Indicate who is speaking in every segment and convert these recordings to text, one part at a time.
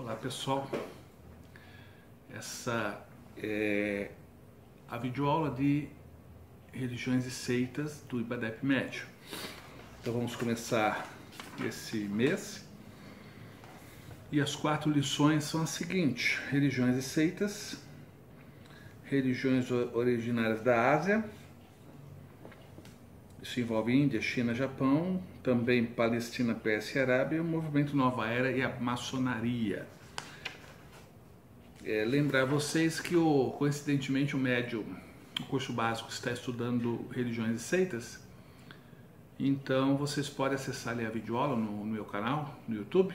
Speaker 1: Olá pessoal, essa é a videoaula de religiões e seitas do IBADEP Médio. Então vamos começar esse mês e as 4 lições são as seguintes: religiões e seitas, religiões originárias da Ásia, isso envolve Índia, China, Japão, também Palestina, Pérsia e Arábia, o movimento Nova Era e a maçonaria. Lembrar vocês que coincidentemente o médio, o curso básico, está estudando religiões e seitas, então vocês podem acessar ali a videoaula no meu canal, no YouTube,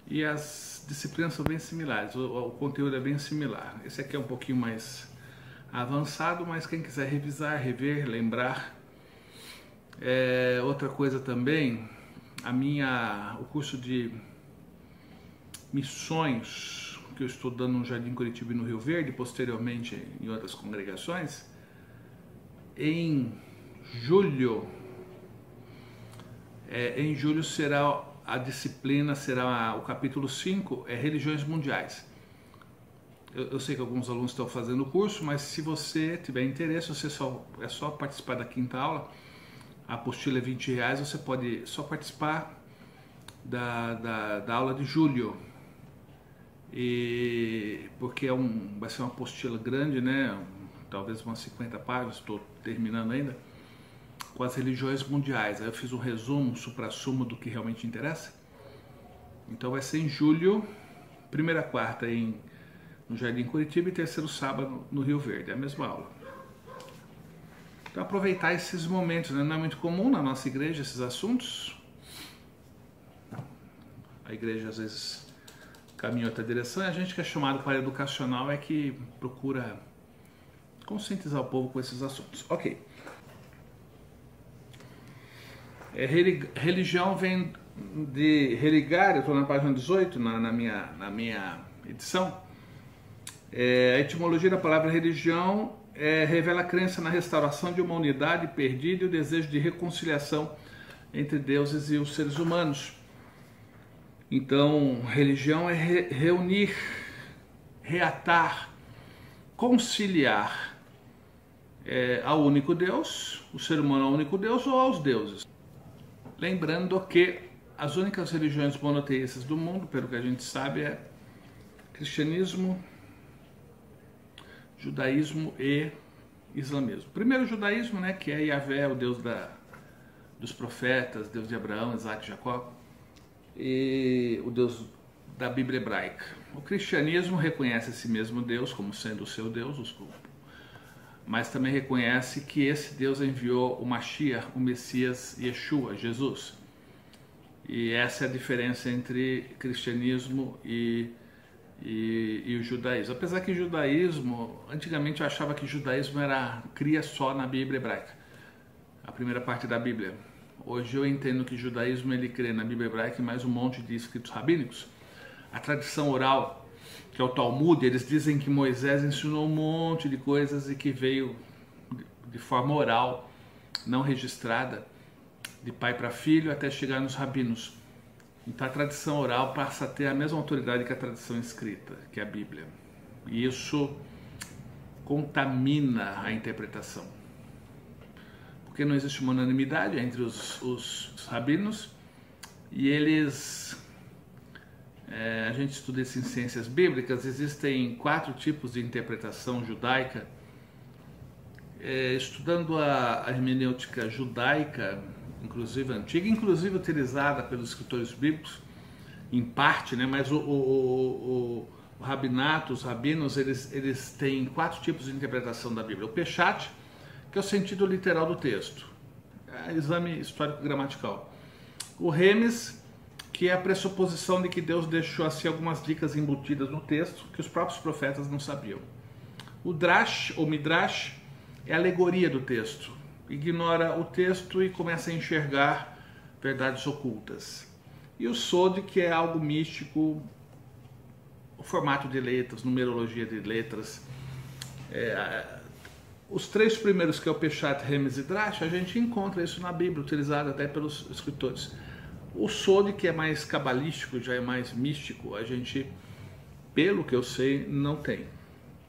Speaker 1: e as disciplinas são bem similares, o conteúdo é bem similar. Esse aqui é um pouquinho mais avançado, mas quem quiser revisar, rever, lembrar. Outra coisa também, o curso de missões que eu estou dando no Jardim Curitiba e no Rio Verde, posteriormente em outras congregações, em julho será a disciplina, será o capítulo 5, religiões mundiais. Eu sei que alguns alunos estão fazendo o curso, mas se você tiver interesse, é só participar da 5ª aula. A apostila é R$20, você pode só participar da aula de julho. Porque vai ser uma apostila grande, né? Talvez umas 50 páginas, estou terminando ainda, com as religiões mundiais. Aí eu fiz um resumo, um suprassumo do que realmente interessa. Então vai ser em julho, 1ª a 4ª no Jardim Curitiba e 3º sábado no Rio Verde, é a mesma aula. Então aproveitar esses momentos, né? Não é muito comum na nossa igreja esses assuntos. A igreja às vezes caminha em outra direção, e a gente que é chamado para educacional é que procura conscientizar o povo com esses assuntos. Ok. Religião vem de religar, eu estou na página 18, na minha edição. A etimologia da palavra religião revela a crença na restauração de uma unidade perdida e o desejo de reconciliação entre deuses e os seres humanos. Então, religião é reunir, reatar, conciliar ao único Deus, o ser humano ao único Deus ou aos deuses. Lembrando que as únicas religiões monoteístas do mundo, pelo que a gente sabe, é cristianismo, judaísmo e islamismo. Primeiro o judaísmo, né, que é Yahvé, o Deus dos profetas, Deus de Abraão, Isaac e Jacó, e o Deus da Bíblia hebraica. O cristianismo reconhece esse mesmo Deus como sendo o seu Deus, mas também reconhece que esse Deus enviou o Mashiach, o Messias, Yeshua, Jesus. E essa é a diferença entre cristianismo e o judaísmo. Apesar que o judaísmo, antigamente eu achava que o judaísmo cria só na Bíblia hebraica, a primeira parte da Bíblia. Hoje eu entendo que o judaísmo ele crê na Bíblia hebraica e mais um monte de escritos rabínicos. A tradição oral, que é o Talmud, eles dizem que Moisés ensinou um monte de coisas e que veio de forma oral, não registrada, de pai para filho até chegar nos rabinos. Então a tradição oral passa a ter a mesma autoridade que a tradição escrita, que é a Bíblia. E isso contamina a interpretação. Porque não existe uma unanimidade entre os rabinos e eles... a gente estuda isso em ciências bíblicas, existem 4 tipos de interpretação judaica. Estudando a hermenêutica judaica, inclusive antiga, inclusive utilizada pelos escritores bíblicos, em parte, né? Mas o rabinato, os rabinos, eles têm 4 tipos de interpretação da Bíblia. O Peshat, que é o sentido literal do texto, exame histórico-gramatical. O Remes, que é a pressuposição de que Deus deixou assim algumas dicas embutidas no texto que os próprios profetas não sabiam. O Drash, ou Midrash, é a alegoria do texto. Ignora o texto e começa a enxergar verdades ocultas. E o Sod, que é algo místico, o formato de letras, numerologia de letras. Os 3 primeiros, que é o Peshat, Remes e Drash, a gente encontra isso na Bíblia, utilizado até pelos escritores. O Sod, que é mais cabalístico, já é mais místico, a gente, pelo que eu sei, não tem,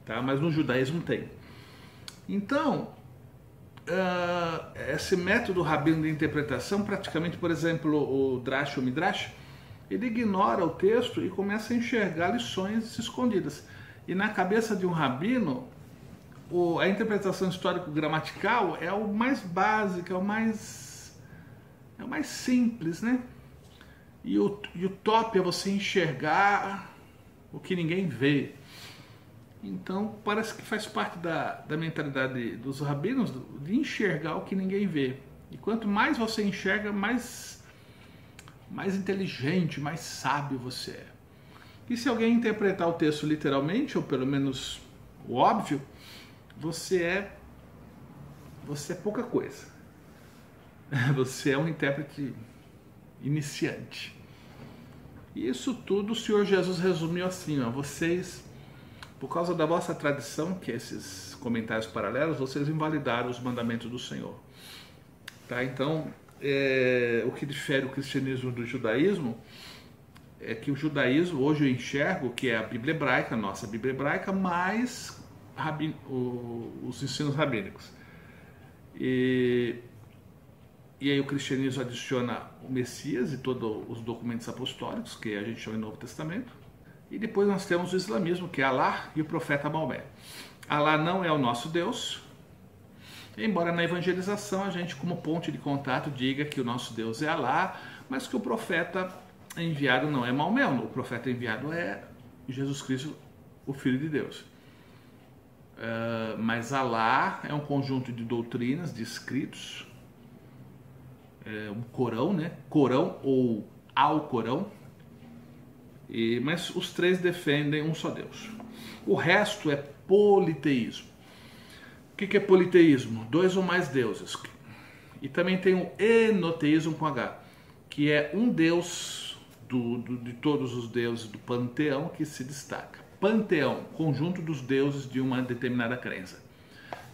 Speaker 1: tá? Mas no judaísmo tem. Então, esse método rabino de interpretação, praticamente, por exemplo, o Drash ou Midrash, ele ignora o texto e começa a enxergar lições escondidas. E na cabeça de um rabino, a interpretação histórico-gramatical é o mais básico, é o mais simples, né? E o top é você enxergar o que ninguém vê. Então, parece que faz parte da mentalidade dos rabinos de enxergar o que ninguém vê. E quanto mais você enxerga, mais inteligente, mais sábio você é. E se alguém interpretar o texto literalmente, ou pelo menos o óbvio, você é pouca coisa. Você é um intérprete iniciante. E isso tudo o Senhor Jesus resumiu assim, ó, vocês, por causa da vossa tradição, que é esses comentários paralelos, vocês invalidaram os mandamentos do Senhor. Tá? Então, o que difere o cristianismo do judaísmo é que o judaísmo, hoje eu enxergo que é a Bíblia hebraica, a nossa Bíblia hebraica, mais os ensinos rabínicos. E aí o cristianismo adiciona o Messias e todos os documentos apostólicos, que a gente chama de Novo Testamento. E depois nós temos o islamismo, que é Alá e o profeta Maomé. Alá não é o nosso Deus, embora na evangelização a gente, como ponte de contato, diga que o nosso Deus é Alá, mas que o profeta enviado não é Maomé, o profeta enviado é Jesus Cristo, o Filho de Deus. Mas Alá é um conjunto de doutrinas, de escritos, um Corão, né? Corão ou Alcorão, mas os três defendem um só Deus. O resto é politeísmo. O que é politeísmo? 2 ou mais deuses. E também tem o enoteísmo com H, que é um Deus de todos os deuses do panteão que se destaca. Panteão, conjunto dos deuses de uma determinada crença.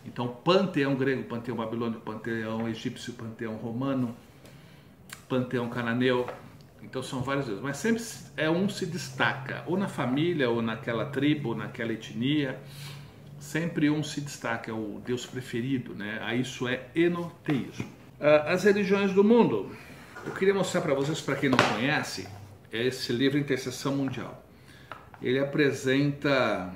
Speaker 1: Então, panteão grego, panteão babilônico, panteão egípcio, panteão romano, panteão cananeu. Então são vários deuses, mas sempre um se destaca, ou na família, ou naquela tribo, ou naquela etnia. Sempre um se destaca, é o Deus preferido, né? Aí isso é enoteísmo. As religiões do mundo. Eu queria mostrar para vocês, para quem não conhece, esse livro Intercessão Mundial. Ele apresenta...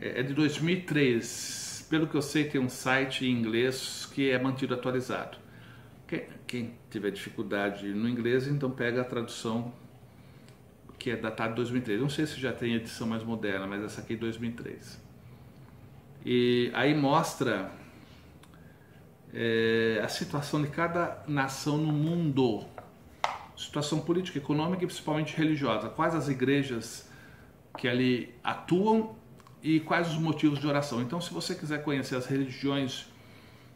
Speaker 1: É de 2003. Pelo que eu sei, tem um site em inglês que é mantido atualizado. Quem tiver dificuldade no inglês, então pega a tradução que é datada de 2003. Não sei se já tem edição mais moderna, mas essa aqui é de 2003. E aí mostra a situação de cada nação no mundo. Situação política, econômica e principalmente religiosa. Quais as igrejas que ali atuam e quais os motivos de oração. Então, se você quiser conhecer as religiões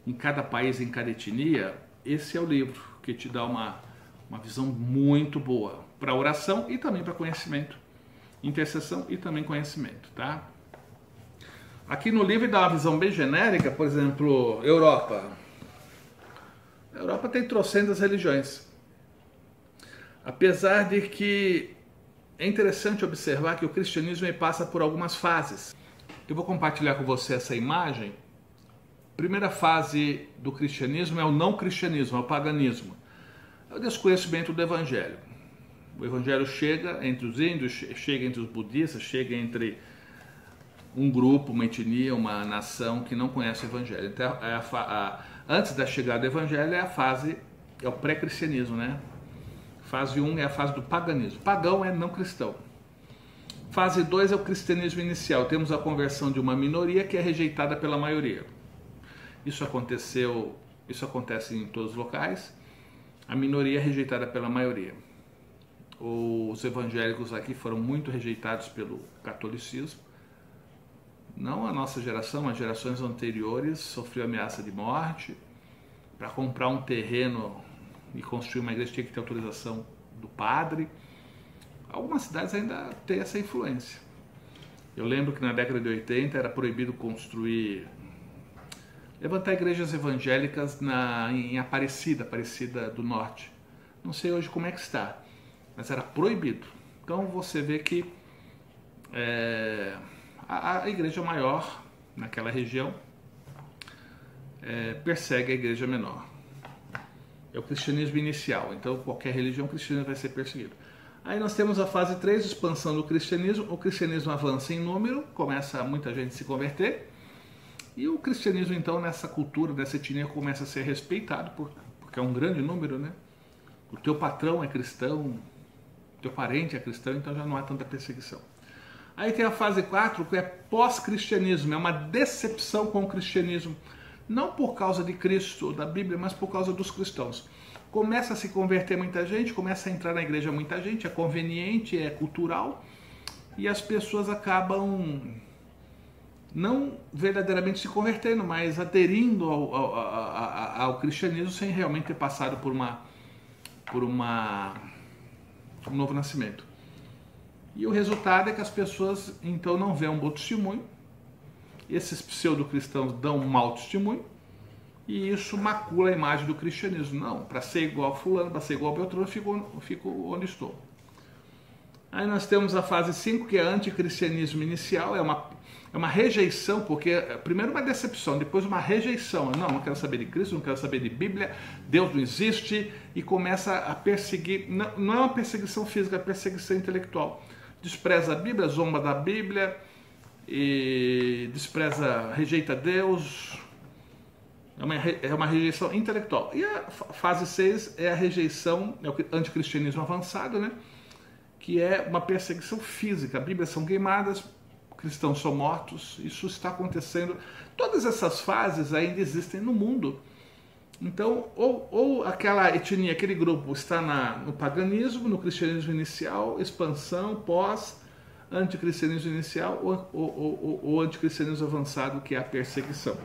Speaker 1: em cada país, em cada etnia, esse é o livro que te dá uma visão muito boa para oração e também para conhecimento, intercessão e também conhecimento, tá? Aqui no livro dá uma visão bem genérica, por exemplo, Europa. A Europa tem trocentas religiões. Apesar de que é interessante observar que o cristianismo passa por algumas fases. Eu vou compartilhar com você essa imagem. A primeira fase do cristianismo é o não cristianismo, é o paganismo. É o desconhecimento do evangelho. O evangelho chega entre os índios, chega entre os budistas, chega entre um grupo, uma etnia, uma nação que não conhece o evangelho. Então, antes da chegada do evangelho é o pré-cristianismo, né? Fase 1 é a fase do paganismo. Pagão é não cristão. Fase 2 é o cristianismo inicial. Temos a conversão de uma minoria que é rejeitada pela maioria. Isso acontece em todos os locais. A minoria é rejeitada pela maioria. Os evangélicos aqui foram muito rejeitados pelo catolicismo. Não a nossa geração, as gerações anteriores sofreu ameaça de morte. Para comprar um terreno e construir uma igreja tinha que ter autorização do padre. Algumas cidades ainda têm essa influência. Eu lembro que na década de 80 era proibido levantar igrejas evangélicas em Aparecida do Norte, Não sei hoje como é que está, mas era proibido. Então você vê que a igreja maior naquela região persegue a igreja menor. É o cristianismo inicial, então qualquer religião cristiana vai ser perseguido. Aí nós temos a fase 3, expansão do cristianismo. O cristianismo avança em número, começa muita gente se converter, e o cristianismo então nessa cultura, nessa etnia começa a ser respeitado, porque é um grande número, né? O teu patrão é cristão, teu parente é cristão, então já não há tanta perseguição. Aí tem a fase 4, que é pós-cristianismo, é uma decepção com o cristianismo, não por causa de Cristo ou da Bíblia, mas por causa dos cristãos. Começa a se converter muita gente, começa a entrar na igreja muita gente, é conveniente, é cultural, e as pessoas acabam não verdadeiramente se convertendo, mas aderindo ao cristianismo sem realmente ter passado por um novo nascimento. E o resultado é que as pessoas então não veem um bom testemunho, esses pseudo-cristãos dão um mau testemunho, e isso macula a imagem do cristianismo. Não, para ser igual a fulano, para ser igual a Beltrano, eu fico onde estou. Aí nós temos a fase 5, que é anticristianismo inicial, é uma rejeição, porque primeiro uma decepção, depois uma rejeição. Não quero saber de Cristo, não quero saber de Bíblia, Deus não existe, e começa a perseguir. Não é uma perseguição física, é uma perseguição intelectual. Despreza a Bíblia, zomba da Bíblia, e rejeita Deus. É uma rejeição intelectual. E a fase 6 é a rejeição, é o anticristianismo avançado, né? Que é uma perseguição física. Bíblias são queimadas, cristãos são mortos, isso está acontecendo. Todas essas fases ainda existem no mundo. Então, ou aquela etnia, aquele grupo está no paganismo, no cristianismo inicial, expansão, anticristianismo inicial, ou anticristianismo avançado, que é a perseguição.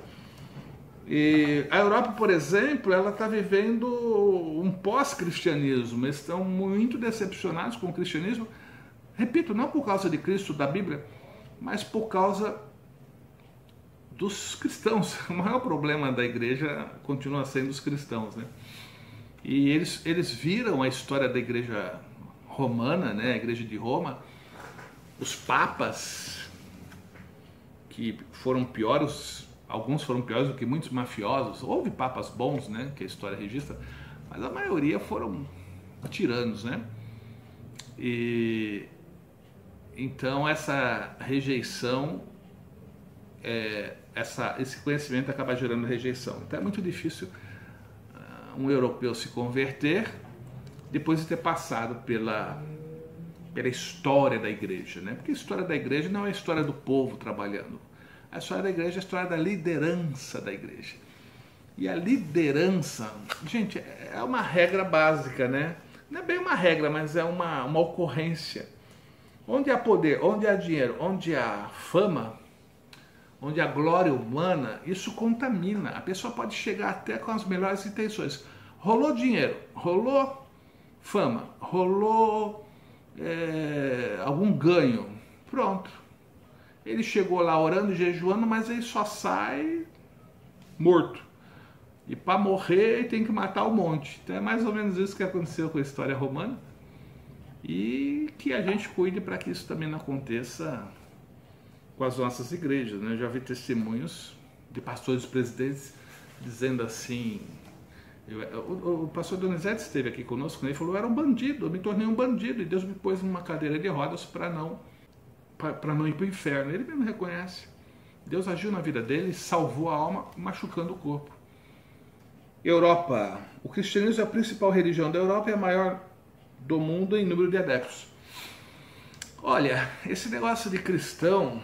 Speaker 1: E a Europa, por exemplo, ela está vivendo um pós-cristianismo. Eles estão muito decepcionados com o cristianismo. Repito, não por causa de Cristo, da Bíblia, mas por causa dos cristãos. O maior problema da igreja continua sendo os cristãos, né? E eles viram a história da igreja romana, né? A igreja de Roma, os papas, que foram piores. Alguns foram piores do que muitos mafiosos. Houve papas bons, né, que a história registra, mas a maioria foram tiranos, né? E então essa rejeição, esse conhecimento acaba gerando rejeição. Então é muito difícil um europeu se converter depois de ter passado pela história da igreja, né? Porque a história da igreja não é a história do povo trabalhando. A história da igreja é a história da liderança da igreja. E a liderança, gente, é uma regra básica, né? Não é bem uma regra, mas é uma ocorrência. Onde há poder, onde há dinheiro, onde há fama, onde há glória humana, isso contamina. A pessoa pode chegar até com as melhores intenções. Rolou dinheiro, rolou fama, rolou algum ganho, pronto. Ele chegou lá orando e jejuando, mas ele só sai morto. E para morrer ele tem que matar um monte. Então é mais ou menos isso que aconteceu com a história romana. E que a gente cuide para que isso também não aconteça com as nossas igrejas, né? Eu já vi testemunhos de pastores presidentes dizendo assim... O pastor Donizete esteve aqui conosco, né? Ele falou: eu era um bandido, eu me tornei um bandido e Deus me pôs numa cadeira de rodas para não ir para o inferno. Ele mesmo reconhece. Deus agiu na vida dele e salvou a alma, machucando o corpo. Europa. O cristianismo é a principal religião da Europa e a maior do mundo em número de adeptos. Olha, esse negócio de cristão,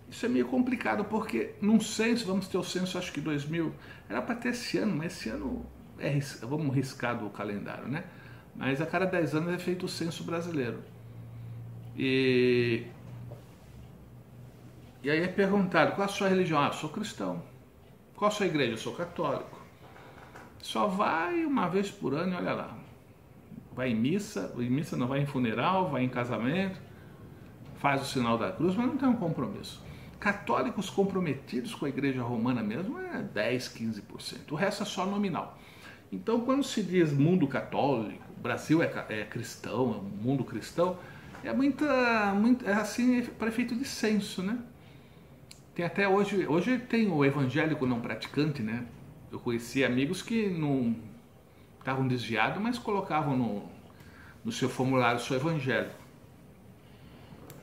Speaker 1: isso é meio complicado, porque num censo, vamos ter o censo, acho que 2000, era para ter esse ano, mas esse ano, vamos riscar do calendário, né? Mas a cada 10 anos é feito o censo brasileiro. E aí é perguntado: qual a sua religião? Ah, eu sou cristão. Qual a sua igreja? Eu sou católico. Só vai uma vez por ano e olha lá. Vai em missa não, vai em funeral, vai em casamento, faz o sinal da cruz, mas não tem um compromisso. Católicos comprometidos com a igreja romana mesmo é 10, 15%. O resto é só nominal. Então, quando se diz mundo católico, Brasil é cristão, é um mundo cristão, é assim, para efeito de censo, né? Tem até hoje tem o evangélico não praticante, né? Eu conheci amigos que não estavam desviados, mas colocavam no seu formulário o seu evangelho.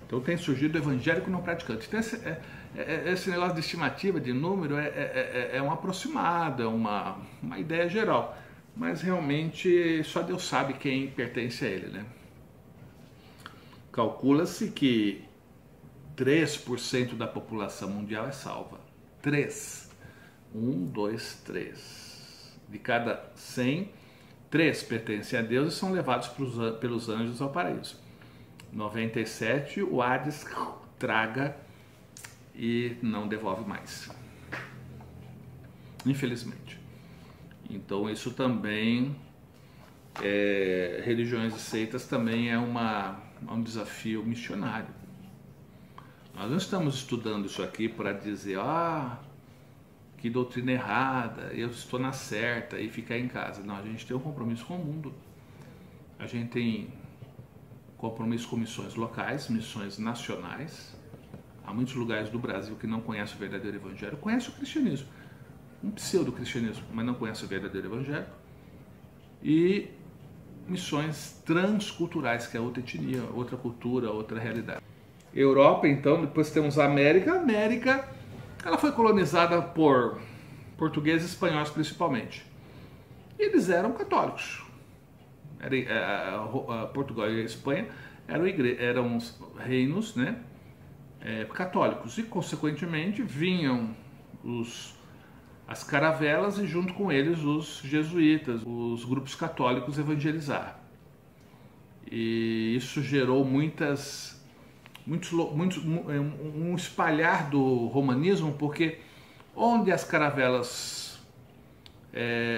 Speaker 1: Então tem surgido o evangélico não praticante. Então esse negócio de estimativa, de número, é uma aproximada, uma ideia geral. Mas realmente só Deus sabe quem pertence a ele, né? Calcula-se que 3% da população mundial é salva. 3. 1, 2, 3. De cada 100, 3 pertencem a Deus e são levados pelos anjos ao paraíso. 97, o Hades traga e não devolve mais. Infelizmente. Então isso também, religiões e seitas também é um desafio missionário. Nós não estamos estudando isso aqui para dizer, que doutrina errada, eu estou na certa e ficar em casa. Não, a gente tem um compromisso com o mundo. A gente tem compromisso com missões locais, missões nacionais. Há muitos lugares do Brasil que não conhecem o verdadeiro evangelho, conhecem o cristianismo, um pseudo-cristianismo, mas não conhecem o verdadeiro evangelho. E missões transculturais, que é outra etnia, outra cultura, outra realidade. Europa, então, depois temos a América. A América, ela foi colonizada por portugueses e espanhóis principalmente. E eles eram católicos. Portugal e a Espanha eram reinos, né, católicos, e consequentemente vinham as caravelas e junto com eles os jesuítas, os grupos católicos evangelizar. E isso gerou um espalhar do romanismo, porque onde as caravelas,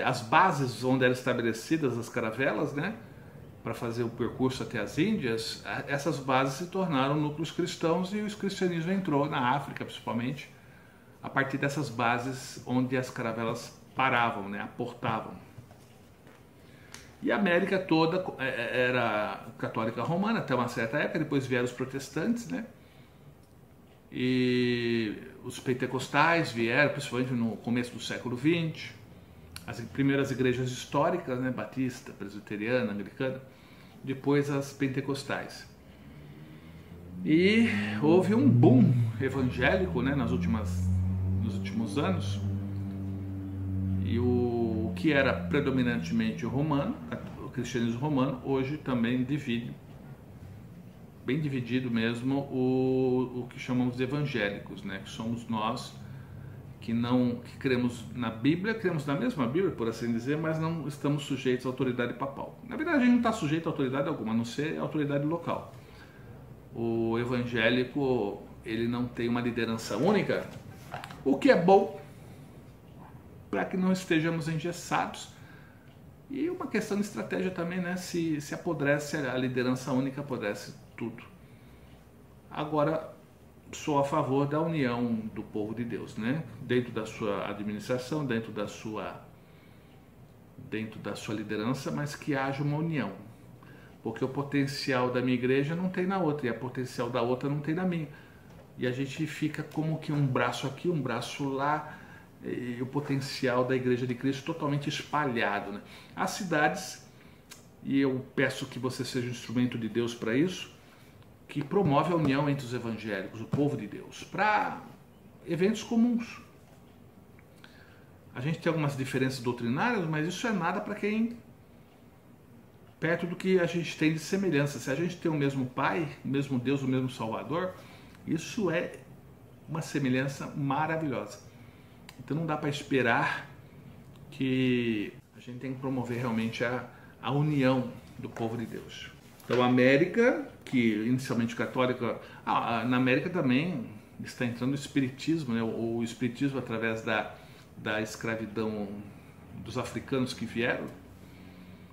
Speaker 1: as bases onde eram estabelecidas as caravelas, né, para fazer o percurso até as Índias, essas bases se tornaram núcleos cristãos e o cristianismo entrou na África, principalmente, a partir dessas bases onde as caravelas paravam, né, aportavam. E a América toda era católica romana até uma certa época, depois vieram os protestantes, né? E os pentecostais vieram, principalmente no começo do século XX, as primeiras igrejas históricas, né? Batista, presbiteriana, anglicana, depois as pentecostais. E houve um boom evangélico, né? Nos últimos anos. E o que era predominantemente romano, o cristianismo romano, hoje também divide, bem dividido mesmo, o que chamamos de evangélicos, né? Que somos nós que cremos na Bíblia, cremos na mesma Bíblia, por assim dizer, mas não estamos sujeitos à autoridade papal. Na verdade, a gente não está sujeito a autoridade alguma, a não ser a autoridade local. O evangélico, ele não tem uma liderança única, o que é bom, para que não estejamos engessados. E uma questão de estratégia também, né? Se apodrece a liderança única, apodrece tudo. Agora, sou a favor da união do povo de Deus, né? Dentro da sua administração, dentro da sua liderança, mas que haja uma união. Porque o potencial da minha igreja não tem na outra, e o potencial da outra não tem na minha. E a gente fica como que um braço aqui, um braço lá, e o potencial da Igreja de Cristo totalmente espalhado, né? As cidades, e eu peço que você seja um instrumento de Deus para isso, que promove a união entre os evangélicos, o povo de Deus, para eventos comuns. A gente tem algumas diferenças doutrinárias, mas isso é nada para quem, perto do que a gente tem de semelhança. Se a gente tem o mesmo Pai, o mesmo Deus, o mesmo Salvador, isso é uma semelhança maravilhosa. Então não dá para esperar, que a gente tem que promover realmente a união do povo de Deus. Então a América, que inicialmente católica, na América também está entrando o espiritismo, né? O espiritismo através da escravidão dos africanos que vieram,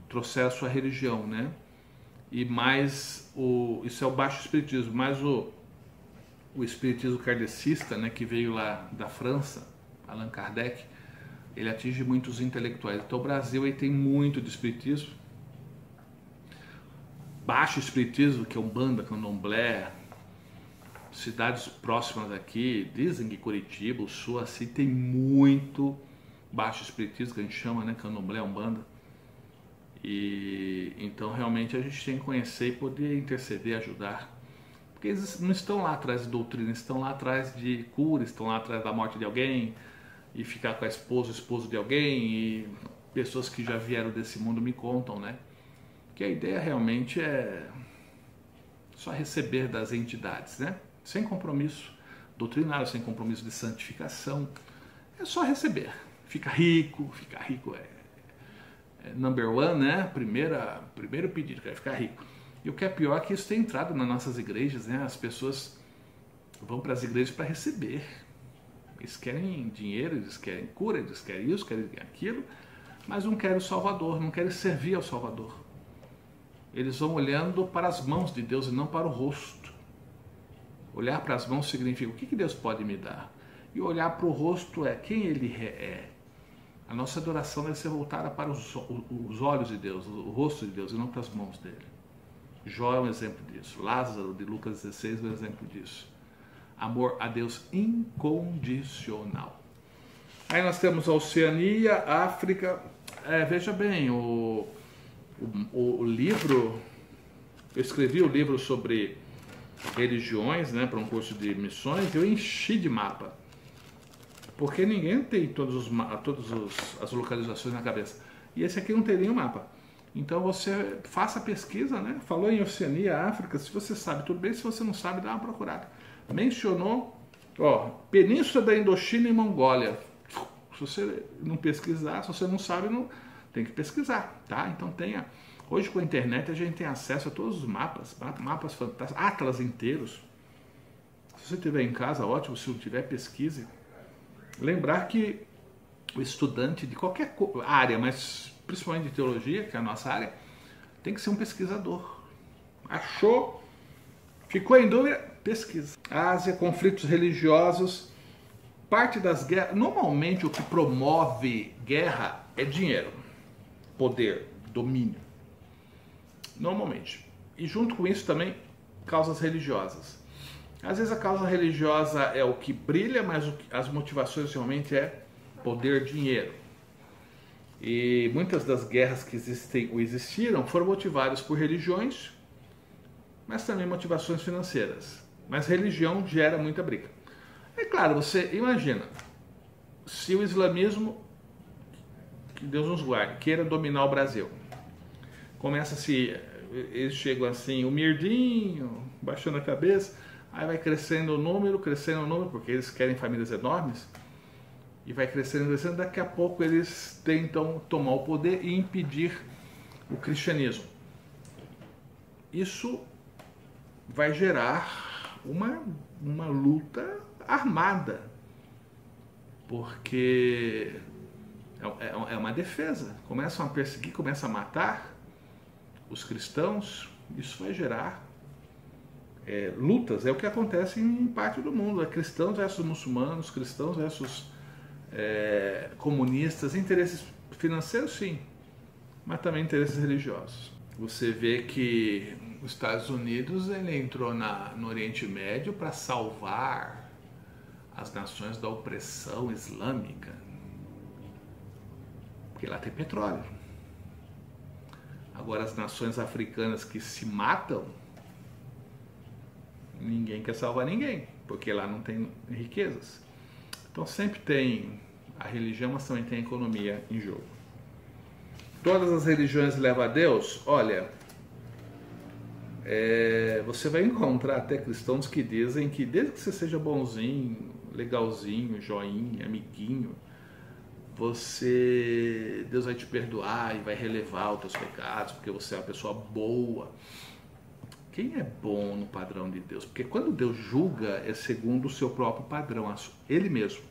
Speaker 1: trouxeram a sua religião, né? E mais isso é o baixo espiritismo, mais o espiritismo kardecista, né, que veio lá da França, Allan Kardec, ele atinge muitos intelectuais. Então o Brasil aí tem muito de espiritismo, baixo espiritismo, que é Umbanda, Candomblé, cidades próximas aqui, dizem que Curitiba, o Sul, assim, tem muito baixo espiritismo, que a gente chama, né, Candomblé, Umbanda. E então realmente a gente tem que conhecer e poder interceder, ajudar. Porque eles não estão lá atrás de doutrina, estão lá atrás de cura, estão lá atrás da morte de alguém, e ficar com a esposa, o esposo de alguém, e pessoas que já vieram desse mundo me contam, né? Que a ideia realmente é só receber das entidades, né? Sem compromisso doutrinário, sem compromisso de santificação. É só receber. Ficar rico é number one, né? Primeiro pedido, que é ficar rico. E o que é pior é que isso tem entrado nas nossas igrejas, né? As pessoas vão para as igrejas para receber. Eles querem dinheiro, eles querem cura, eles querem isso, querem aquilo, mas não querem o Salvador, não querem servir ao Salvador. Eles vão olhando para as mãos de Deus e não para o rosto. Olhar para as mãos significa o que Deus pode me dar. E olhar para o rosto é quem Ele é. A nossa adoração deve ser voltada para os olhos de Deus, o rosto de Deus, e não para as mãos dele. Jó é um exemplo disso. Lázaro, de Lucas 16, é um exemplo disso. Amor a Deus incondicional. Aí nós temos a Oceania, África. Veja bem, o livro, eu escrevi o livro sobre religiões, né, para um curso de missões, eu enchi de mapa, porque ninguém tem todas as localizações na cabeça, e esse aqui não tem nenhum mapa. Então você faça a pesquisa, né? Falou em Oceania, África, se você sabe, tudo bem, se você não sabe, dá uma procurada. Mencionou, Península da Indochina e Mongólia. Se você não pesquisar, se você não sabe, não tem que pesquisar, tá? Então hoje com a internet a gente tem acesso a todos os mapas fantásticos, atlas inteiros. Se você tiver em casa, ótimo, se não tiver, pesquise. Lembrar que o estudante de qualquer área, mas principalmente de teologia, que é a nossa área, tem que ser um pesquisador. Achou? Ficou em dúvida? Pesquisa. Ásia, conflitos religiosos, parte das guerras. Normalmente o que promove guerra é dinheiro, poder, domínio. Normalmente. E junto com isso também, causas religiosas. Às vezes a causa religiosa é o que brilha, mas as motivações realmente é poder, dinheiro. E muitas das guerras que existem ou existiram foram motivadas por religiões, mas também motivações financeiras. Mas religião gera muita briga. É claro, você imagina, se o islamismo, que Deus nos guarde, queira dominar o Brasil, eles chegam assim, humildinho, baixando a cabeça, aí vai crescendo o número, porque eles querem famílias enormes, e vai crescendo, daqui a pouco eles tentam tomar o poder e impedir o cristianismo. Isso vai gerar uma luta armada, porque é uma defesa. Começam a perseguir, começam a matar os cristãos, isso vai gerar lutas. É o que acontece em parte do mundo, cristãos versus muçulmanos, cristãos versus comunistas, interesses financeiros sim, mas também interesses religiosos. Você vê que os Estados Unidos ele entrou no Oriente Médio para salvar as nações da opressão islâmica, porque lá tem petróleo. Agora as nações africanas que se matam, ninguém quer salvar ninguém, porque lá não tem riquezas. Então sempre tem a religião, mas também tem a economia em jogo. Todas as religiões levam a Deus? Olha, você vai encontrar até cristãos que dizem que desde que você seja bonzinho, legalzinho, joinha, amiguinho, Deus vai te perdoar e vai relevar os teus pecados, porque você é uma pessoa boa. Quem é bom no padrão de Deus? Porque quando Deus julga, é segundo o seu próprio padrão, Ele mesmo.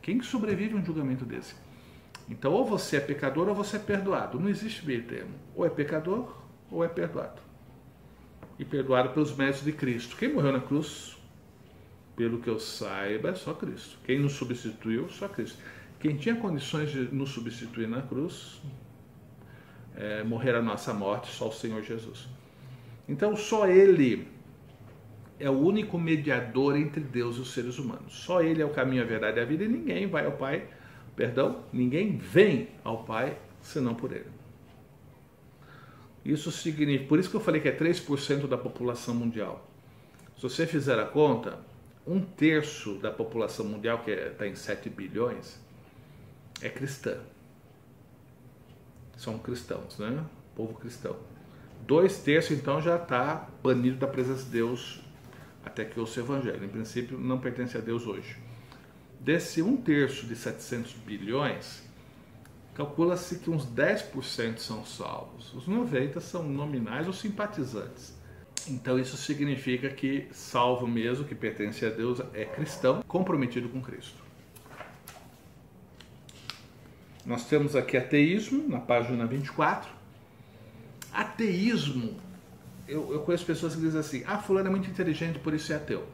Speaker 1: Quem que sobrevive a um julgamento desse? Então, ou você é pecador ou você é perdoado. Não existe meio termo. Ou é pecador ou é perdoado. E perdoado pelos méritos de Cristo. Quem morreu na cruz, pelo que eu saiba, é só Cristo. Quem nos substituiu, só Cristo. quem tinha condições de nos substituir na cruz, morrer a nossa morte, só o Senhor Jesus. Então só Ele é o único mediador entre Deus e os seres humanos. Só Ele é o caminho, a verdade e a vida, e ninguém vai ao Pai, ninguém vem ao Pai senão por Ele. Isso significa, por isso que eu falei que é 3% da população mundial. Se você fizer a conta, 1/3 da população mundial, que está em 7 bilhões, é cristã. São cristãos, né? Povo cristão. 2/3 então já está banido da presença de Deus até que ouça o Evangelho. Em princípio, não pertence a Deus hoje. Desse 1/3 de 700 bilhões, calcula-se que uns 10% são salvos. Os 90% são nominais ou simpatizantes. Então isso significa que salvo mesmo, que pertence a Deus, é cristão, comprometido com Cristo. Nós temos aqui ateísmo, na página 24. Ateísmo, eu conheço pessoas que dizem assim, fulano é muito inteligente, por isso é ateu.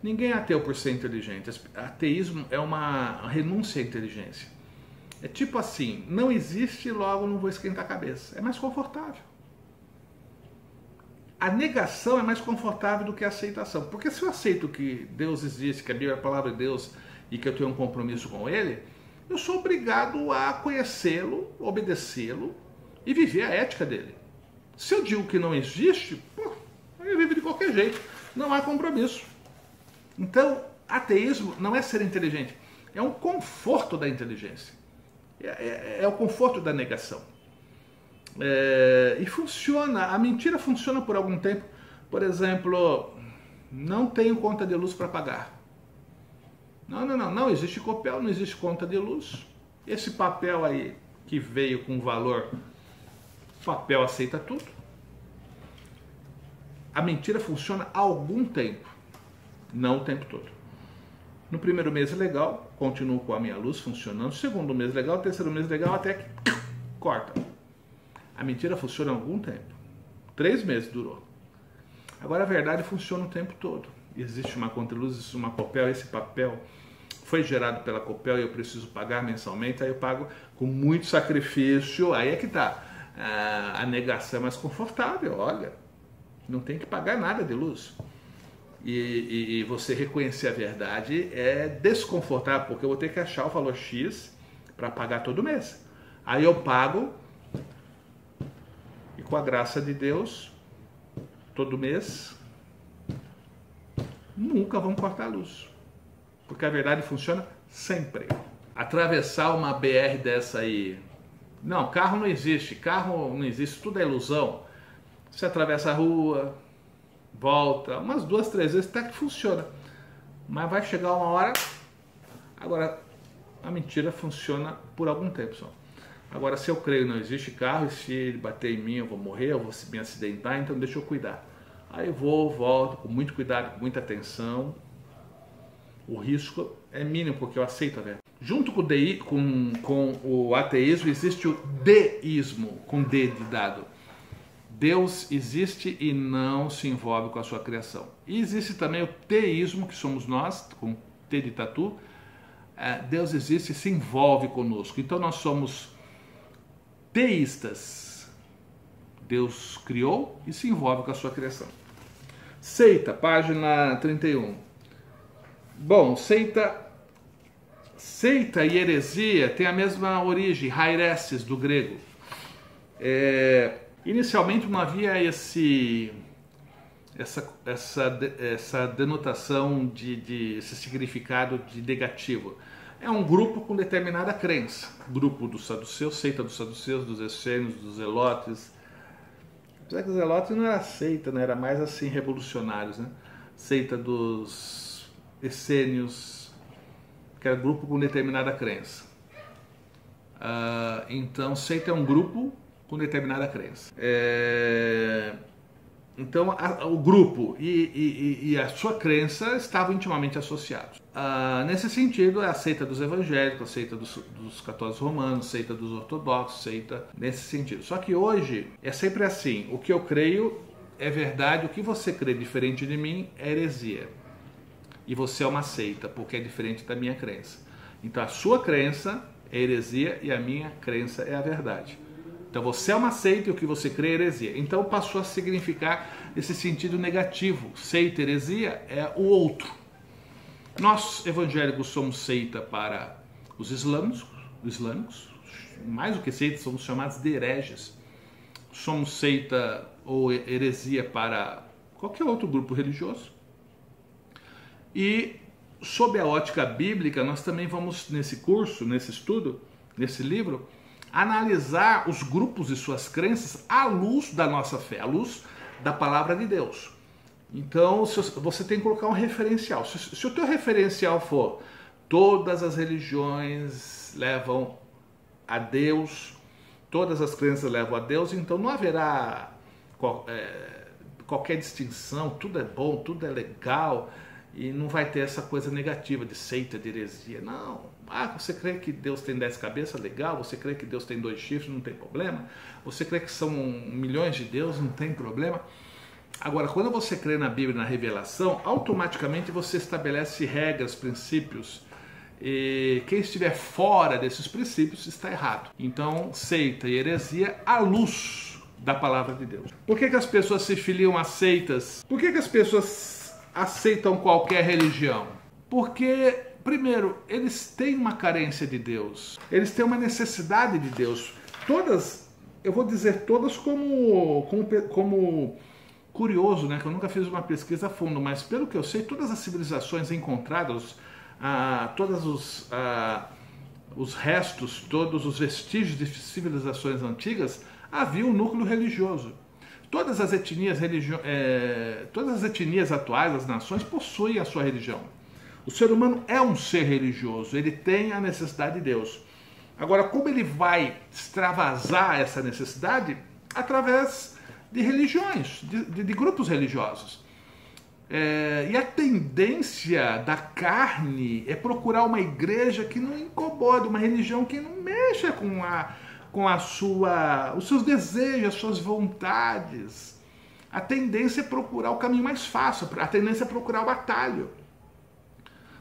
Speaker 1: Ninguém é ateu por ser inteligente. Ateísmo é uma renúncia à inteligência. É tipo assim, não existe, logo não vou esquentar a cabeça. É mais confortável. A negação é mais confortável do que a aceitação. Porque se eu aceito que Deus existe, que a Bíblia é a palavra de Deus e que eu tenho um compromisso com Ele, eu sou obrigado a conhecê-lo, obedecê-lo e viver a ética dele. Se eu digo que não existe, eu vivo de qualquer jeito. Não há compromisso. Então, ateísmo não é ser inteligente. É um conforto da inteligência. É o conforto da negação. E funciona, a mentira funciona por algum tempo. Por exemplo, não tenho conta de luz para pagar. Não existe Copel, não existe conta de luz. Esse papel aí que veio com valor, o papel aceita tudo. A mentira funciona há algum tempo, não o tempo todo. No primeiro mês é legal, continuo com a minha luz funcionando. Segundo mês legal, terceiro mês legal, até que corta. A mentira funciona há algum tempo. 3 meses durou. Agora a verdade funciona o tempo todo. Existe uma conta de luz, existe uma Copel, esse papel foi gerado pela Copel e eu preciso pagar mensalmente, aí eu pago com muito sacrifício, aí é que tá. A negação é mais confortável, olha, não tem que pagar nada de luz. E você reconhecer a verdade é desconfortável, porque eu vou ter que achar o valor X para pagar todo mês. Aí eu pago e com a graça de Deus, todo mês, nunca vão cortar a luz. Porque a verdade funciona sempre. Atravessar uma BR dessa aí... Não, carro não existe, tudo é ilusão. Você atravessa a rua, volta, umas 2, 3 vezes até que funciona. Mas vai chegar uma hora... Agora, a mentira funciona por algum tempo só. Agora, se eu creio não existe carro, e se ele bater em mim eu vou morrer, eu vou me acidentar, então deixa eu cuidar. Aí eu volto com muito cuidado, com muita atenção. O risco é mínimo, porque eu aceito a verdade. Junto com o ateísmo existe o deísmo, com D de dado. Deus existe e não se envolve com a sua criação. E existe também o teísmo, que somos nós, com T de tatu. Deus existe e se envolve conosco. Então nós somos teístas. Deus criou e se envolve com a sua criação. Seita, página 31. Bom, seita e heresia têm a mesma origem, haireses do grego. Inicialmente não havia essa denotação esse significado de negativo. É um grupo com determinada crença. Grupo dos saduceus, seita dos saduceus, dos essênios, dos zelotes. Apesar que os zelotes não era seita, né? Era mais assim revolucionários, né? Seita dos essênios, que era grupo com determinada crença. Então, seita é um grupo com determinada crença. Então, o grupo e a sua crença estavam intimamente associados. Nesse sentido, é a seita dos evangélicos, a seita dos católicos romanos, a seita dos ortodoxos, seita nesse sentido. Só que hoje é sempre assim, o que eu creio é verdade, o que você crê diferente de mim é heresia. E você é uma seita, porque é diferente da minha crença. Então a sua crença é heresia e a minha crença é a verdade. Então você é uma seita e o que você crê é heresia. Então passou a significar esse sentido negativo. Seita, heresia é o outro. Nós evangélicos somos seita para os islâmicos, mais do que seita, somos chamados de hereges. Somos seita ou heresia para qualquer outro grupo religioso. E sob a ótica bíblica, nós também vamos nesse curso, nesse estudo, nesse livro, analisar os grupos e suas crenças à luz da nossa fé, à luz da palavra de Deus. Então, você tem que colocar um referencial. Se o teu referencial for todas as religiões levam a Deus, todas as crenças levam a Deus, então não haverá qualquer distinção, tudo é bom, tudo é legal, e não vai ter essa coisa negativa de seita, de heresia. Não. Você crê que Deus tem 10 cabeças? Legal. Você crê que Deus tem 2 chifres? Não tem problema. Você crê que são milhões de deuses? Não tem problema. Agora, quando você crê na Bíblia, na revelação, automaticamente você estabelece regras, princípios. E quem estiver fora desses princípios está errado. Então, seita e heresia à luz da palavra de Deus. Por que as pessoas se filiam a seitas? Por que as pessoas aceitam qualquer religião? Porque, primeiro, eles têm uma carência de Deus. Eles têm uma necessidade de Deus. Todas, eu vou dizer todas como curioso, né? Que eu nunca fiz uma pesquisa a fundo, mas pelo que eu sei, todas as civilizações encontradas, todos os restos, todos os vestígios de civilizações antigas, havia um núcleo religioso. Todas as etnias atuais, as nações, possuem a sua religião. O ser humano é um ser religioso, ele tem a necessidade de Deus. Agora, como ele vai extravasar essa necessidade? Através de religiões, de grupos religiosos. E a tendência da carne é procurar uma igreja que não incomoda, uma religião que não mexa com os seus desejos, as suas vontades. A tendência é procurar o caminho mais fácil, a tendência é procurar o atalho.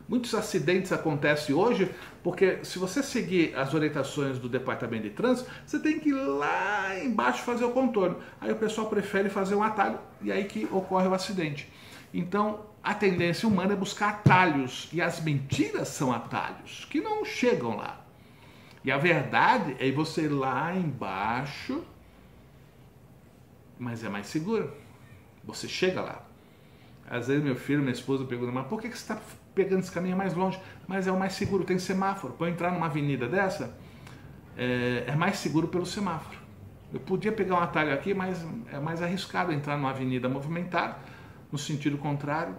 Speaker 1: Muitos acidentes acontecem hoje porque se você seguir as orientações do Departamento de Trânsito, você tem que ir lá embaixo fazer o contorno. Aí o pessoal prefere fazer um atalho e aí que ocorre o acidente. Então, a tendência humana é buscar atalhos, e as mentiras são atalhos, que não chegam lá. E a verdade é você ir lá embaixo, mas é mais seguro. Você chega lá. Às vezes meu filho, minha esposa perguntam, mas por que você está pegando esse caminho mais longe? Mas é o mais seguro, tem semáforo. Para eu entrar numa avenida dessa, é mais seguro pelo semáforo. Eu podia pegar um atalho aqui, mas é mais arriscado entrar numa avenida movimentada, no sentido contrário.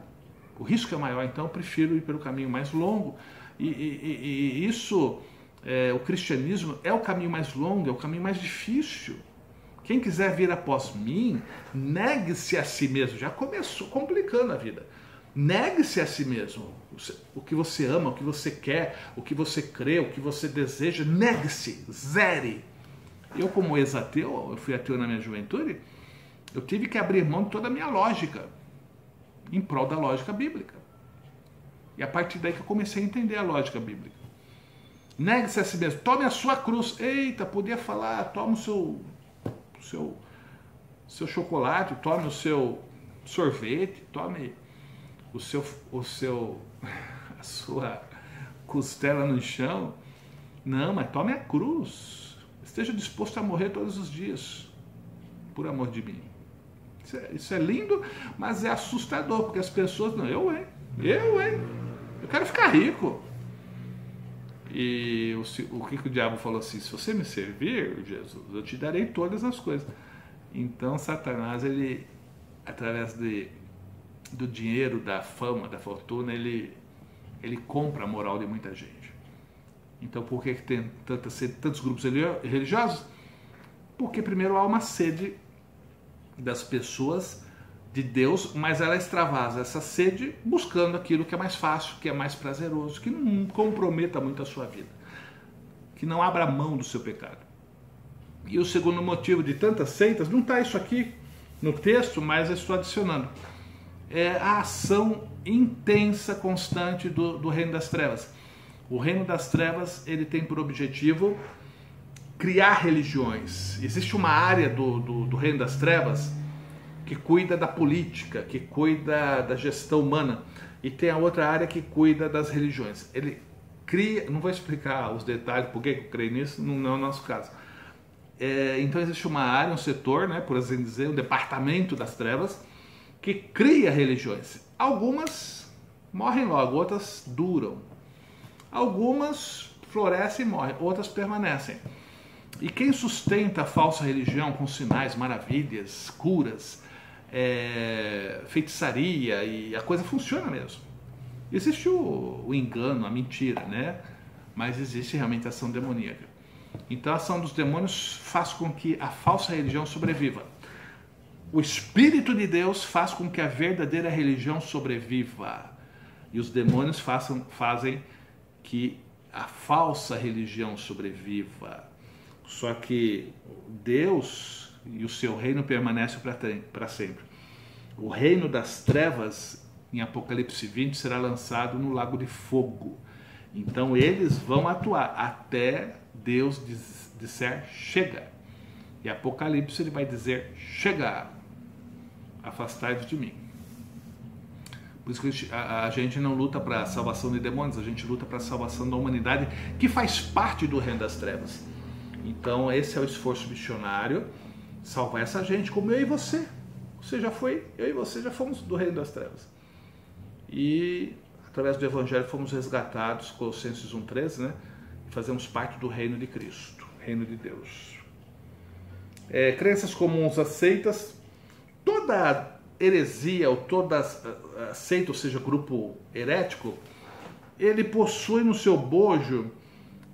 Speaker 1: O risco é maior, então eu prefiro ir pelo caminho mais longo. E isso, o cristianismo é o caminho mais longo, é o caminho mais difícil. Quem quiser vir após mim, negue-se a si mesmo. Já começou complicando a vida. Negue-se a si mesmo. O que você ama, o que você quer, o que você crê, o que você deseja, negue-se, zere. Eu, como ex-ateu, eu fui ateu na minha juventude, eu tive que abrir mão de toda a minha lógica, em prol da lógica bíblica. E a partir daí que eu comecei a entender a lógica bíblica. Negue-se a si mesmo, tome a sua cruz. Eita, podia falar, tome o seu chocolate, tome o seu sorvete, tome a sua costela no chão. Não, mas tome a cruz. Esteja disposto a morrer todos os dias, por amor de mim. Isso é lindo, mas é assustador, porque as pessoas, não, eu quero ficar rico. E o que o diabo falou assim, se você me servir, Jesus, eu te darei todas as coisas. Então Satanás, ele, através do dinheiro, da fama, da fortuna, ele compra a moral de muita gente. Então por que tem tantos grupos religiosos? Porque primeiro há uma sede das pessoas de Deus, mas ela extravasa essa sede buscando aquilo que é mais fácil, que é mais prazeroso, que não comprometa muito a sua vida, que não abra mão do seu pecado. E o segundo motivo de tantas seitas, não está isso aqui no texto, mas eu estou adicionando, é a ação intensa, constante do reino das trevas. O reino das trevas, ele tem por objetivo criar religiões. Existe uma área do reino das trevas que cuida da política, que cuida da gestão humana, e tem a outra área que cuida das religiões. Ele cria, não vou explicar os detalhes, por que eu creio nisso, não é o nosso caso. Então existe uma área, um setor, né, por assim dizer, um departamento das trevas, que cria religiões. Algumas morrem logo, outras duram. Algumas florescem e morrem, outras permanecem. E quem sustenta a falsa religião com sinais, maravilhas, curas, feitiçaria, e a coisa funciona mesmo. Existe o engano, a mentira, né? Mas existe realmente a ação demoníaca. Então a ação dos demônios faz com que a falsa religião sobreviva. O Espírito de Deus faz com que a verdadeira religião sobreviva. E os demônios fazem que a falsa religião sobreviva. Só que Deus e o seu reino permanecem para sempre. O reino das trevas, em Apocalipse 20, será lançado no lago de fogo. Então eles vão atuar até Deus disser chega. E Apocalipse ele vai dizer chega, afastai-vos de mim. Por isso que a gente não luta para a salvação de demônios, a gente luta para a salvação da humanidade, que faz parte do reino das trevas. Então esse é o esforço missionário, salvar essa gente, como eu e você. Você já foi, eu e você já fomos do reino das trevas. E através do Evangelho fomos resgatados, Colossenses 1,13, né? Fazemos parte do reino de Cristo, reino de Deus. Crenças comuns aceitas, toda heresia ou toda seita, ou seja, grupo herético, ele possui no seu bojo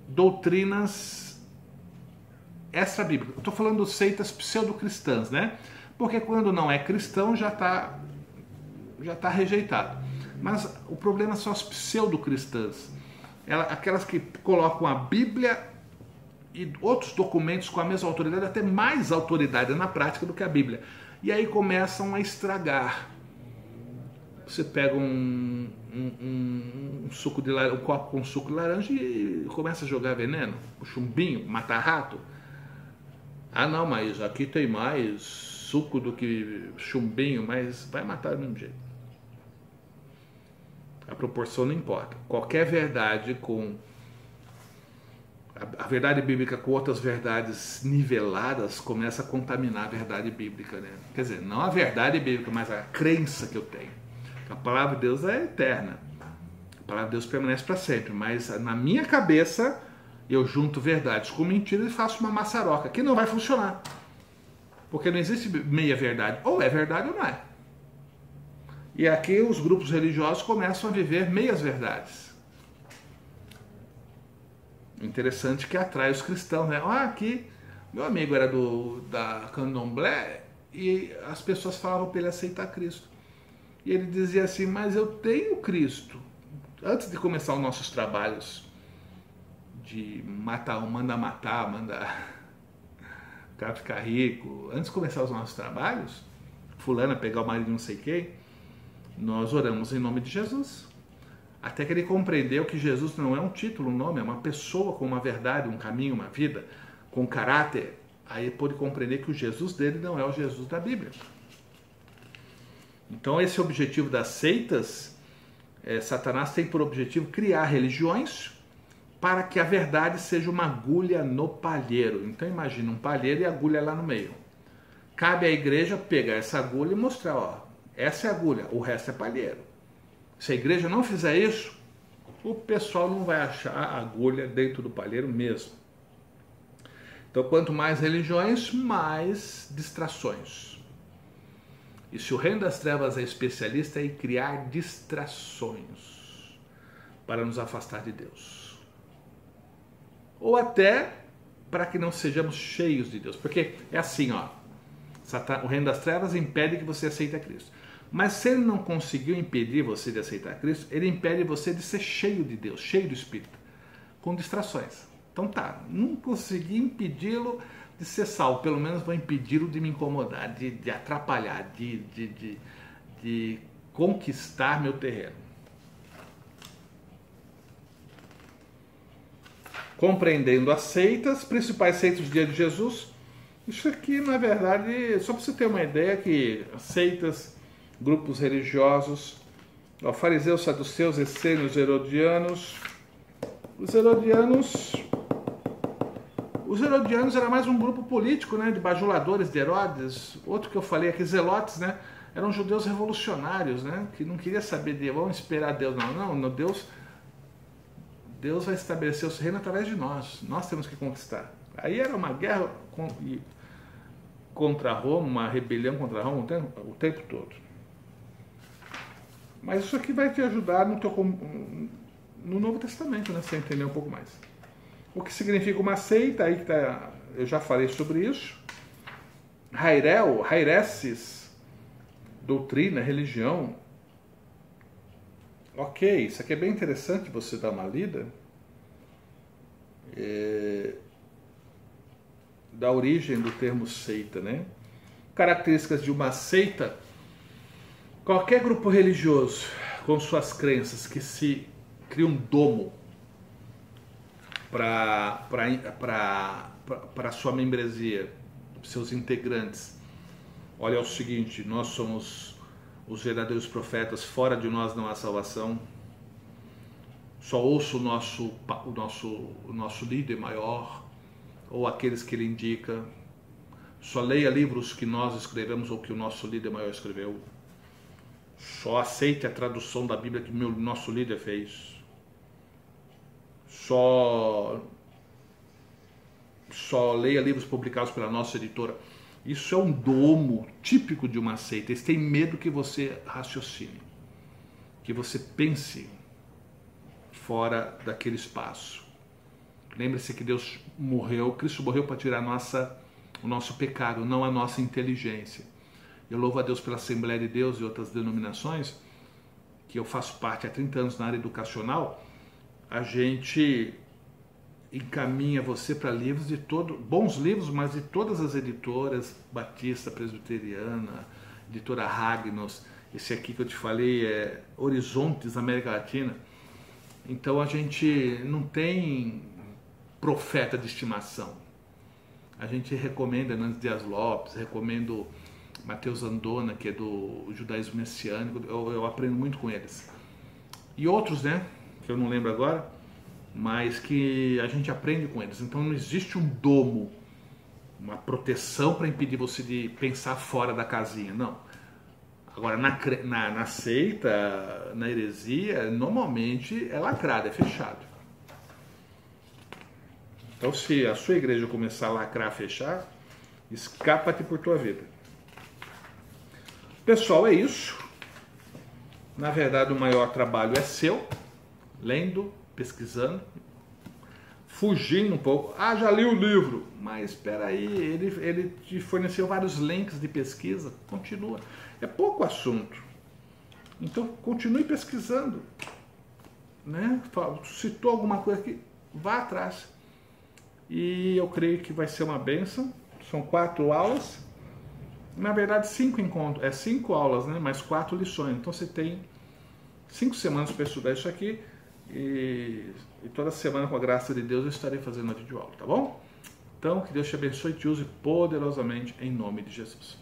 Speaker 1: doutrinas extra-bíblicas. Eu estou falando de seitas pseudo-cristãs, né? Porque quando não é cristão já está rejeitado. Mas o problema são as pseudo-cristãs, aquelas que colocam a Bíblia e outros documentos com a mesma autoridade, até mais autoridade na prática do que a Bíblia. E aí começam a estragar. Você pega um suco de laranja, um copo com suco de laranja e começa a jogar veneno, o chumbinho, matar rato. Ah não, mas aqui tem mais suco do que chumbinho, mas vai matar do mesmo jeito. A proporção não importa. Qualquer verdade com a verdade bíblica com outras verdades niveladas começa a contaminar a verdade bíblica, né? Quer dizer, não a verdade bíblica, mas a crença que eu tenho. A palavra de Deus é eterna. A palavra de Deus permanece para sempre, mas na minha cabeça eu junto verdades com mentiras e faço uma maçaroca que não vai funcionar. Porque não existe meia verdade. Ou é verdade ou não é. E aqui os grupos religiosos começam a viver meias verdades. Interessante que atrai os cristãos, né? Aqui, meu amigo era da Candomblé e as pessoas falavam para ele aceitar Cristo. E ele dizia assim, mas eu tenho Cristo. Antes de começar os nossos trabalhos de matar, manda o cara ficar rico, antes de começar os nossos trabalhos, fulana pegar o marido de não sei quem, nós oramos em nome de Jesus. Até que ele compreendeu que Jesus não é um título, um nome, é uma pessoa com uma verdade, um caminho, uma vida, com caráter. Aí ele pôde compreender que o Jesus dele não é o Jesus da Bíblia. Então esse objetivo das seitas, Satanás tem por objetivo criar religiões para que a verdade seja uma agulha no palheiro. Então imagina um palheiro e agulha lá no meio. Cabe à igreja pegar essa agulha e mostrar, ó, essa é a agulha, o resto é palheiro. Se a igreja não fizer isso, o pessoal não vai achar a agulha dentro do palheiro mesmo. Então, quanto mais religiões, mais distrações. E se o reino das trevas é especialista em criar distrações para nos afastar de Deus. Ou até para que não sejamos cheios de Deus. Porque é assim, ó, o reino das trevas impede que você aceite a Cristo. Mas se ele não conseguiu impedir você de aceitar Cristo, ele impede você de ser cheio de Deus, cheio do Espírito, com distrações. Então tá, não consegui impedi-lo de ser salvo, pelo menos vou impedi-lo de me incomodar, de atrapalhar, de conquistar meu terreno. compreendendo as seitas, principais seitas do dia de Jesus. Isso aqui, na verdade, só para você ter uma ideia, que seitas, grupos religiosos, fariseus, saduceus, essênios, herodianos. Os herodianos era mais um grupo político, né, de bajuladores de Herodes. Outro que eu falei aqui, zelotes, né, eram judeus revolucionários, né, que não queria saber de vamos esperar Deus, não, Deus vai estabelecer o seu reino através de nós temos que conquistar. Aí era uma guerra contra Roma, uma rebelião contra Roma o tempo todo. Mas isso aqui vai te ajudar no Novo Testamento, né, você entender um pouco mais. O que significa uma seita, aí que tá, eu já falei sobre isso. Haireses, doutrina, religião. Ok, isso aqui é bem interessante você dar uma lida. Da origem do termo seita, né? Características de uma seita. Qualquer grupo religioso com suas crenças que se cria um domo para sua membresia, seus integrantes. Olha, é o seguinte, nós somos os verdadeiros profetas, fora de nós não há salvação. Só ouço o nosso líder maior, ou aqueles que ele indica. Só leia livros que nós escrevemos ou que o nosso líder maior escreveu. Só aceite a tradução da Bíblia que nosso líder fez. Só leia livros publicados pela nossa editora. Isso é um domo típico de uma seita. Eles têm medo que você raciocine, que você pense fora daquele espaço. Lembre-se que Cristo morreu para tirar o nosso pecado, não a nossa inteligência. Eu louvo a Deus pela Assembleia de Deus e outras denominações, que eu faço parte há 30 anos na área educacional. A gente encaminha você para livros bons livros, mas de todas as editoras, Batista, Presbiteriana, editora Ragnos, esse aqui que eu te falei é Horizontes, América Latina. Então a gente não tem profeta de estimação. A gente recomenda Hernandes Dias Lopes, recomendo Mateus Andona, que é do judaísmo messiânico, eu aprendo muito com eles. E outros, né, que eu não lembro agora, mas que a gente aprende com eles. Então não existe um domo, uma proteção para impedir você de pensar fora da casinha, não. Agora, na seita, na heresia, normalmente é lacrado, é fechado. Então, se a sua igreja começar a lacrar, fechar, escapa-te por tua vida. Pessoal, é isso. Na verdade, o maior trabalho é seu, lendo, pesquisando, fugindo um pouco. Ah, já li o livro, mas espera aí, ele te forneceu vários links de pesquisa. Continua. É pouco assunto. Então, continue pesquisando. Né? Citou alguma coisa aqui, vá atrás. E eu creio que vai ser uma bênção. São 4 aulas. Na verdade, 5 encontros. 5 aulas, né? Mais 4 lições. Então, você tem 5 semanas para estudar isso aqui. E toda semana, com a graça de Deus, eu estarei fazendo uma videoaula, tá bom? Então, que Deus te abençoe e te use poderosamente em nome de Jesus.